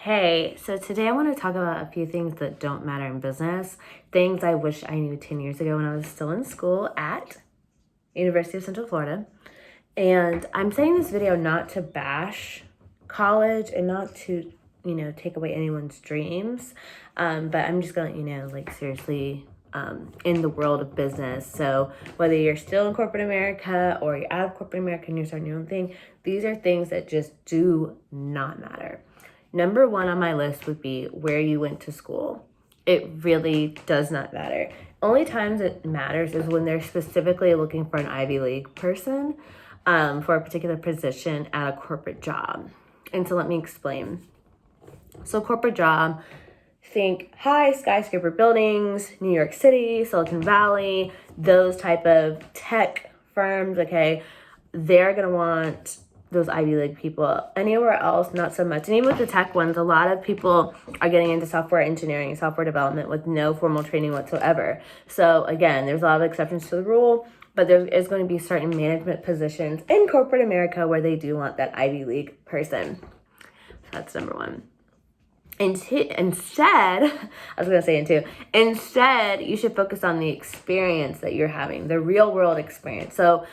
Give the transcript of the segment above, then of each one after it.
Hey, so today I want to talk about a few things that don't matter in business, things I wish I knew 10 years ago when I was still in school at University of Central Florida. And I'm saying this video not to bash college and not to, take away anyone's dreams, but I'm just going to let you know, seriously, in the world of business. So whether you're still in corporate America or you're out of corporate America and you're starting your own thing, these are things that just do not matter. Number one on my list would be where you went to school. It really does not matter. Only times it matters is when they're specifically looking for an Ivy League person for a particular position at a corporate job. And so let me explain. So corporate job, think high skyscraper buildings, New York City, Silicon Valley, those type of tech firms, okay? They're going to want those Ivy League people. Anywhere else, not so much. And even with the tech ones, a lot of people are getting into software engineering, software development with no formal training whatsoever. So again, there's a lot of exceptions to the rule, but there is going to be certain management positions in corporate America where they do want that Ivy League person. So that's number one. Instead, you should focus on the experience that you're having, the real world experience. So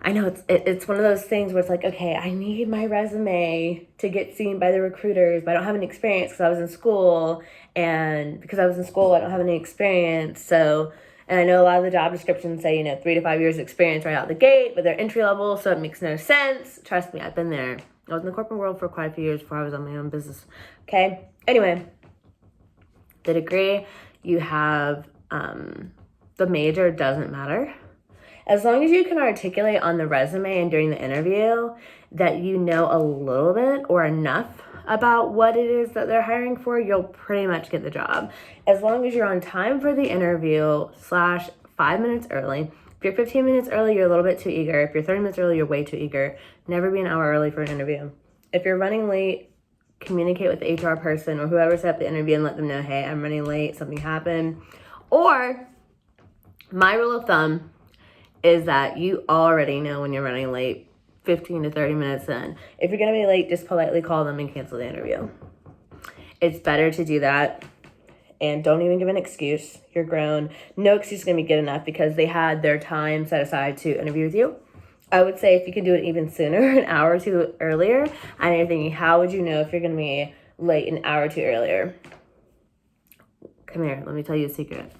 I know it's one of those things where it's like, okay, I need my resume to get seen by the recruiters, but I don't have any experience because I was in school, and because I was in school, I don't have any experience. So, and I know a lot of the job descriptions say, 3 to 5 years experience right out the gate, but they're entry level, so it makes no sense. Trust me, I've been there. I was in the corporate world for quite a few years before I was on my own business. Okay. Anyway, the degree you have, the major doesn't matter. As long as you can articulate on the resume and during the interview that you know a little bit or enough about what it is that they're hiring for, you'll pretty much get the job. As long as you're on time for the interview / 5 minutes early. If you're 15 minutes early, you're a little bit too eager. If you're 30 minutes early, you're way too eager. Never be an hour early for an interview. If you're running late, communicate with the HR person or whoever set up the interview and let them know, hey, I'm running late, something happened. Or my rule of thumb is that you already know when you're running late 15 to 30 minutes in. If you're going to be late, just politely call them and cancel the interview. It's better to do that. And don't even give an excuse. You're grown. No excuse is going to be good enough because they had their time set aside to interview with you. I would say if you can do it even sooner, an hour or two earlier, and you're thinking, how would you know if you're going to be late an hour or two earlier? Come here, let me tell you a secret.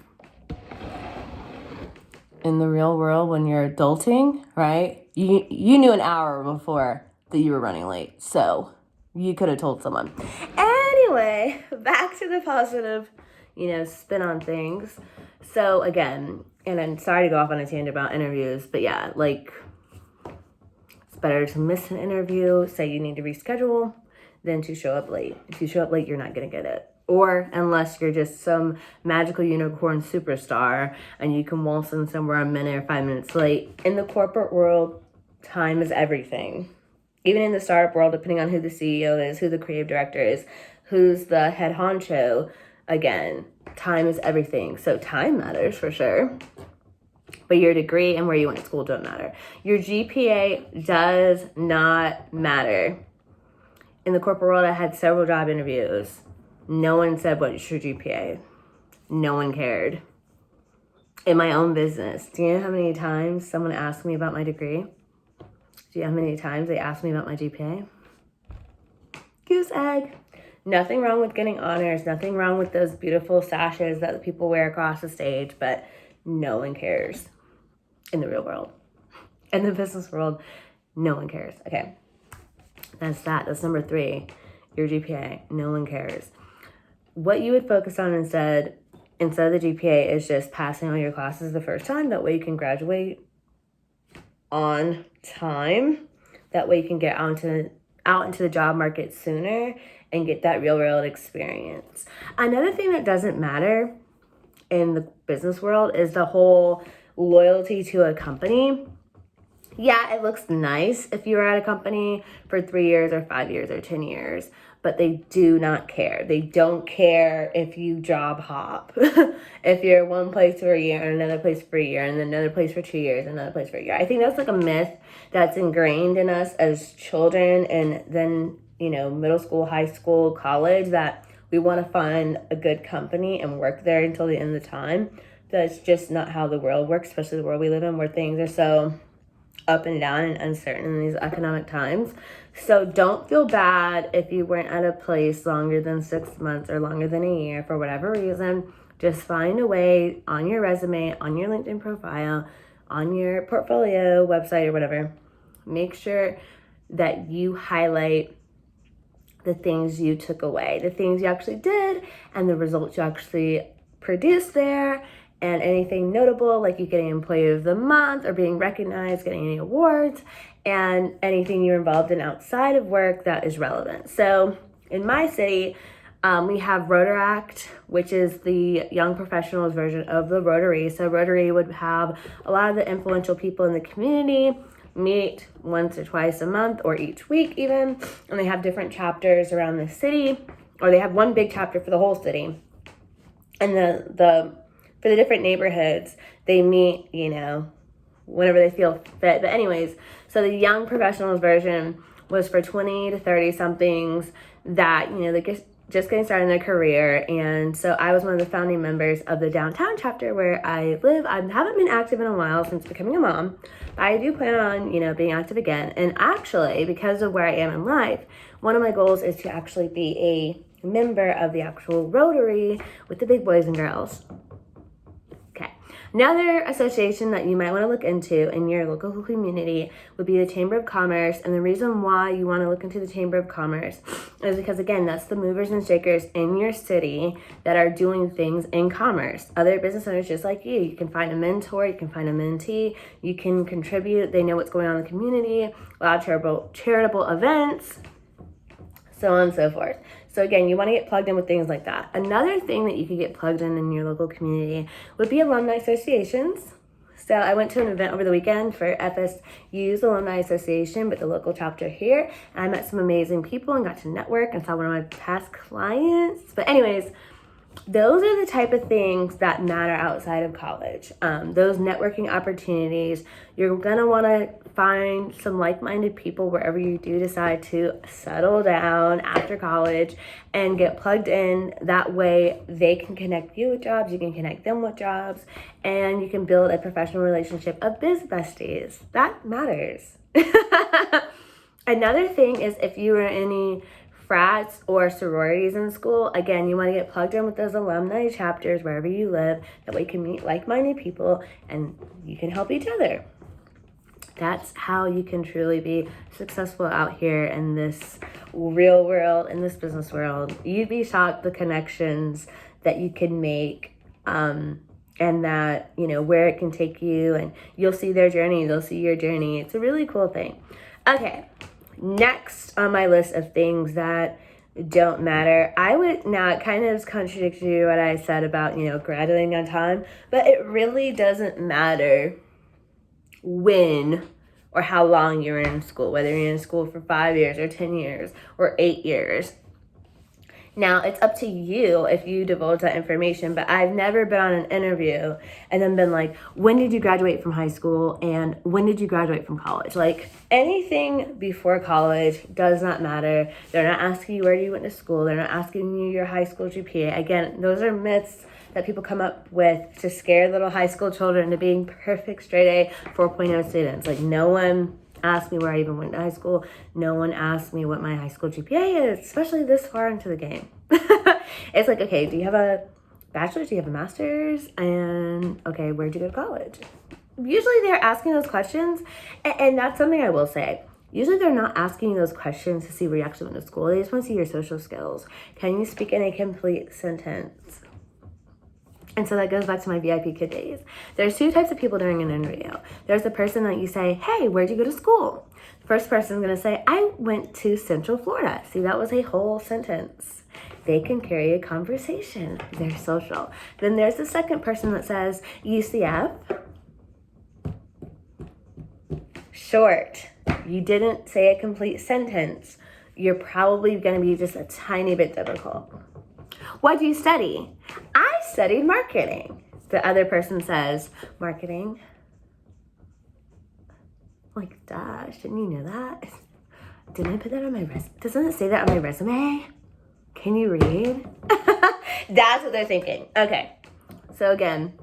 In the real world, when you're adulting, right, you knew an hour before that you were running late. So you could have told someone. Anyway, back to the positive, spin on things. So again, and I'm sorry to go off on a tangent about interviews, but yeah, it's better to miss an interview, say you need to reschedule, than to show up late. If you show up late, you're not going to get it. Or unless you're just some magical unicorn superstar and you can waltz in somewhere a minute or 5 minutes late. In the corporate world, time is everything. Even in the startup world, depending on who the CEO is, who the creative director is, who's the head honcho, again, time is everything. So time matters for sure. But your degree and where you went to school don't matter. Your GPA does not matter. In the corporate world, I had several job interviews. No one said, what's your GPA? No one cared. In my own business, do you know how many times someone asked me about my degree? Do you know how many times they asked me about my GPA? Goose egg. Nothing wrong with getting honors. Nothing wrong with those beautiful sashes that the people wear across the stage, but no one cares in the real world. In the business world, no one cares. Okay, that's that. That's number 3, your GPA. No one cares. What you would focus on instead of the GPA is just passing all your classes the first time. That way you can graduate on time. That way you can get out into the job market sooner and get that real world experience. Another thing that doesn't matter in the business world is the whole loyalty to a company. Yeah, it looks nice if you were at a company for 3 years or 5 years or 10 years, but they do not care. They don't care if you job hop. If you're one place for a year and another place for a year and then another place for 2 years, another place for a year. I think that's like a myth that's ingrained in us as children, and then middle school, high school, college, that we want to find a good company and work there until the end of the time. That's just not how the world works, especially the world we live in, where things are so up and down and uncertain in these economic times. So don't feel bad if you weren't at a place longer than 6 months or longer than a year for whatever reason. Just find a way on your resume, on your LinkedIn profile, on your portfolio website or whatever. Make sure that you highlight the things you took away, the things you actually did, and the results you actually produced there, and anything notable, like you getting Employee of the Month or being recognized, getting any awards, and anything you're involved in outside of work that is relevant. So in my city, we have Rotaract, which is the young professionals version of the Rotary. So Rotary would have a lot of the influential people in the community meet once or twice a month or each week even, and they have different chapters around the city, or they have one big chapter for the whole city. And for the different neighborhoods, they meet, whenever they feel fit. But anyways, so the young professionals version was for 20 to 30 somethings that, they're just getting started in their career. And so I was one of the founding members of the downtown chapter where I live. I haven't been active in a while since becoming a mom, but I do plan on, being active again. And actually, because of where I am in life, one of my goals is to actually be a member of the actual Rotary with the big boys and girls. Another association that you might want to look into in your local community would be the Chamber of Commerce. And the reason why you want to look into the Chamber of Commerce is because, again, that's the movers and shakers in your city that are doing things in commerce. Other business owners just like you. You can find a mentor, you can find a mentee, you can contribute. They know what's going on in the community, a lot of charitable events, so on and so forth. So again, you want to get plugged in with things like that. Another thing that you could get plugged in your local community would be alumni associations. So I went to an event over the weekend for FSU's Alumni Association, but the local chapter here. And I met some amazing people and got to network and saw one of my past clients. But anyways, those are the type of things that matter outside of college. Those networking opportunities, you're going to want to find some like-minded people wherever you do decide to settle down after college and get plugged in. That way they can connect you with jobs, you can connect them with jobs, and you can build a professional relationship of biz besties. That matters. Another thing is if you are any frats or sororities in school, again, you want to get plugged in with those alumni chapters wherever you live. That way you can meet like-minded people and you can help each other. That's how you can truly be successful out here in this real world, in this business world. You'd be shocked the connections that you can make, and that, where it can take you, and you'll see their journey, they'll see your journey. It's a really cool thing. Okay, next on my list of things that don't matter, I would now kind of contradict you what I said about, graduating on time, but it really doesn't matter when or how long you're in school, whether you're in school for 5 years or 10 years or 8 years. Now, it's up to you if you divulge that information, but I've never been on an interview and then been like, when did you graduate from high school and when did you graduate from college? Like, anything before college does not matter. They're not asking you where you went to school. They're not asking you your high school GPA. Again, those are myths that people come up with to scare little high school children into being perfect straight A 4.0 students. Like, no one asked me where I even went to high school. No one asked me what my high school GPA is, especially this far into the game. It's like, okay, do you have a bachelor's? Do you have a master's? And okay, where'd you go to college? Usually they're asking those questions, and that's something I will say. Usually they're not asking those questions to see where you actually went to school. They just want to see your social skills. Can you speak in a complete sentence? And so that goes back to my VIP kid days. There's two types of people during an interview. There's the person that you say, hey, where'd you go to school? The first person is going to say, I went to Central Florida. See, that was a whole sentence. They can carry a conversation. They're social. Then there's the second person that says, UCF. Short. You didn't say a complete sentence. You're probably going to be just a tiny bit difficult. What do you study? I studied marketing. The other person says, marketing? Like, duh, shouldn't you know that? Didn't I put that on my resume? Doesn't it say that on my resume? Can you read? That's what they're thinking. Okay. So again,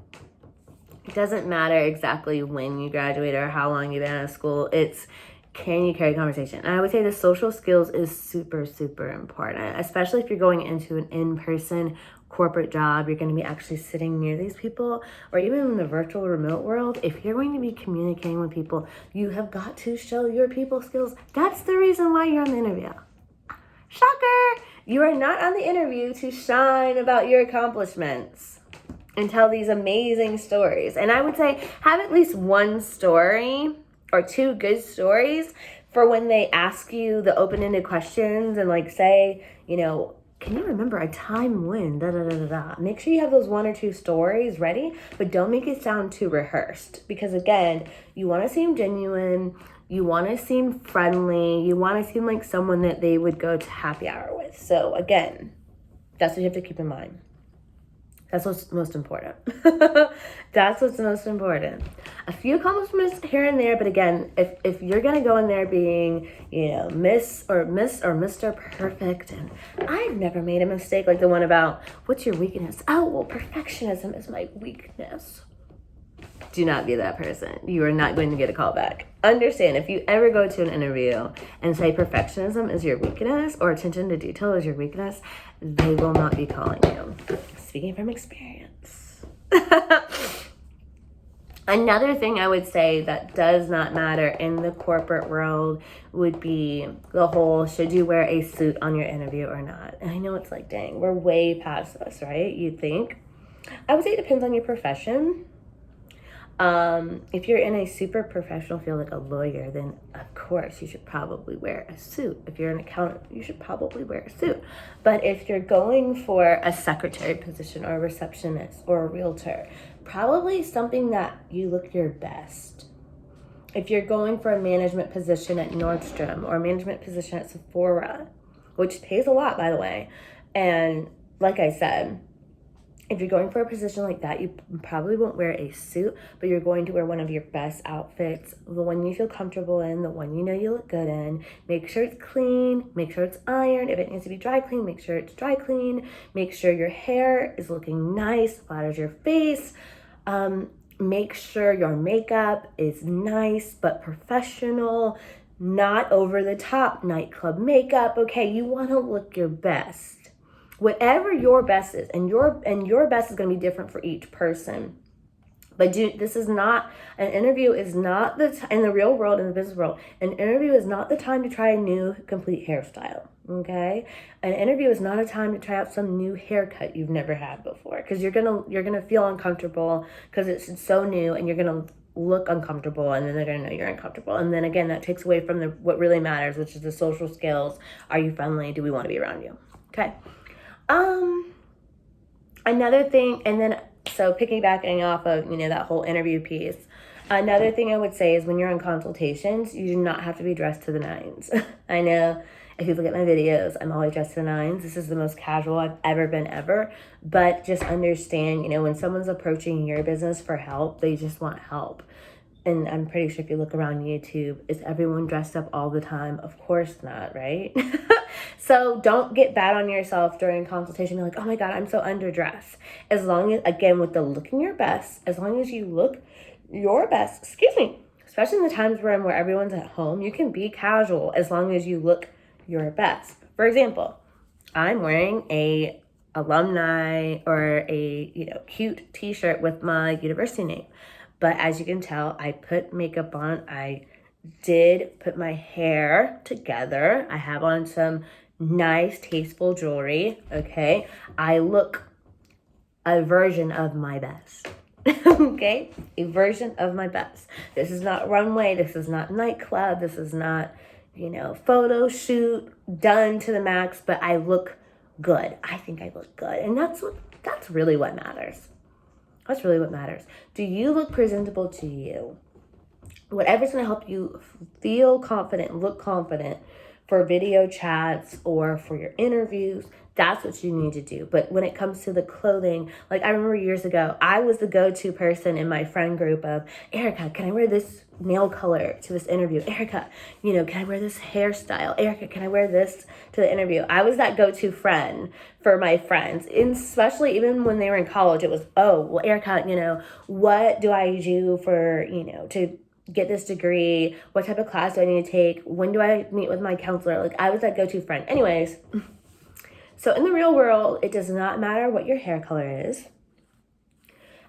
it doesn't matter exactly when you graduate or how long you've been out of school. It's, can you carry conversation? And I would say the social skills is super, super important, especially if you're going into an in-person corporate job. You're going to be actually sitting near these people, or even in the virtual remote world. If you're going to be communicating with people, you have got to show your people skills. That's the reason why you're on the interview. Shocker! You are not on the interview to shine about your accomplishments and tell these amazing stories. And I would say have at least one story or two good stories for when they ask you the open-ended questions and like say, you know, can you remember a time when, da da da da da. Make sure you have those one or two stories ready, but don't make it sound too rehearsed, because again, you want to seem genuine, you want to seem friendly, you want to seem like someone that they would go to happy hour with. So again, that's what you have to keep in mind. That's what's most important. That's what's most important. A few accomplishments here and there, but again, if you're gonna go in there being, you know, Miss or Mr. Perfect, and I've never made a mistake, like the one about what's your weakness? Oh, well, perfectionism is my weakness. Do not be that person. You are not going to get a call back. Understand, if you ever go to an interview and say perfectionism is your weakness or attention to detail is your weakness, they will not be calling you. Speaking from experience. Another thing I would say that does not matter in the corporate world would be the whole, should you wear a suit on your interview or not? And I know it's like, dang, we're way past this, right? You'd think. I would say it depends on your profession. If you're in a super professional field like a lawyer, then of course you should probably wear a suit. If you're an accountant, you should probably wear a suit. But if you're going for a secretary position or a receptionist or a realtor, probably something that you look your best. If you're going for a management position at Nordstrom or a management position at Sephora, which pays a lot, by the way, and like I said, if you're going for a position like that, you probably won't wear a suit, but you're going to wear one of your best outfits, the one you feel comfortable in, the one you know you look good in. Make sure it's clean, make sure it's ironed. If it needs to be dry clean, make sure it's dry clean. Make sure your hair is looking nice, flatters your face. Make sure your makeup is nice but professional, not over the top nightclub makeup. Okay, you want to look your best. Whatever your best is, and your best is going to be different for each person. But this is not, an interview is not in the real world, in the business world, an interview is not the time to try a new complete hairstyle, okay? An interview is not a time to try out some new haircut you've never had before, because you're gonna feel uncomfortable because it's so new, and you're gonna look uncomfortable, and then they're gonna know you're uncomfortable. And then again, that takes away from what really matters, which is the social skills. Are you friendly? Do we want to be around you? Okay. Another thing, and then, so piggybacking off of, you know, that whole interview piece, another thing I would say is when you're in consultations, you do not have to be dressed to the nines. I know if you look at my videos, I'm always dressed to the nines. This is the most casual I've ever been ever, but just understand, you know, when someone's approaching your business for help, they just want help. And I'm pretty sure if you look around YouTube, is everyone dressed up all the time? Of course not, right? So don't get bad on yourself during consultation. You're like, oh my God, I'm so underdressed. As long as, again, with the looking your best, as long as you look your best, especially in the times where everyone's at home, you can be casual as long as you look your best. For example, I'm wearing a alumni or a, you know, cute t-shirt with my university name. But as you can tell, I put makeup on. I did put my hair together. I have on some nice, tasteful jewelry, okay? I look a version of my best, okay? A version of my best. This is not runway. This is not nightclub. This is not, you know, photo shoot done to the max, but I look good. I think I look good. And that's really what matters. That's really what matters. Do you look presentable to you? Whatever's going to help you feel confident, look confident for video chats or for your interviews, that's what you need to do. But when it comes to the clothing, like I remember years ago, I was the go-to person in my friend group of, Erica, can I wear this nail color to this interview? Erica, can I wear this hairstyle? Erica, can I wear this to the interview? I was that go-to friend for my friends, and especially even when they were in college. It was, oh, well, Erica, what do I do for, to get this degree? What type of class do I need to take? When do I meet with my counselor? Like, I was that go-to friend. Anyways, so in the real world, it does not matter what your hair color is.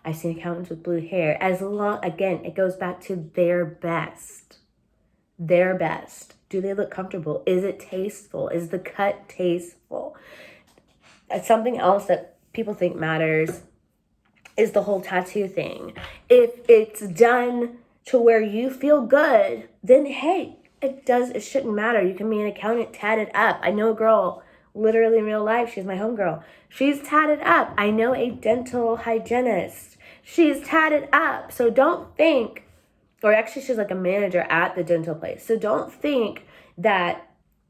I've seen accountants with blue hair. Again, it goes back to their best. Their best. Do they look comfortable? Is it tasteful? Is the cut tasteful? Something else that people think matters is the whole tattoo thing. If it's done to where you feel good, then hey, it shouldn't matter. You can be an accountant tatted up. I know a girl, literally in real life, she's my homegirl. She's tatted up. I know a dental hygienist. She's tatted up. So don't think, or actually she's like a manager at the dental place. So don't think that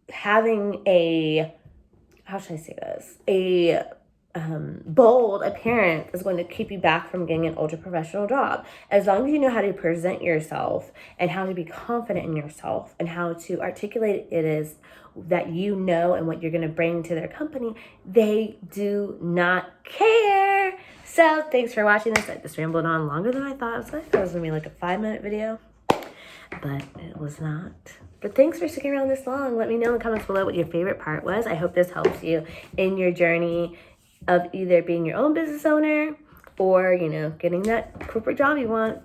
having how should I say this? A bold appearance is going to keep you back from getting an ultra professional job. As long as you know how to present yourself and how to be confident in yourself and how to articulate it is that and what you're going to bring to their company, they do not care. So thanks for watching this. I just rambled on longer than I thought. I thought it was going to be like a 5-minute video, but it was not. But thanks for sticking around this long. Let me know in the comments below what your favorite part was. I hope this helps you in your journey of either being your own business owner or, getting that corporate job you want.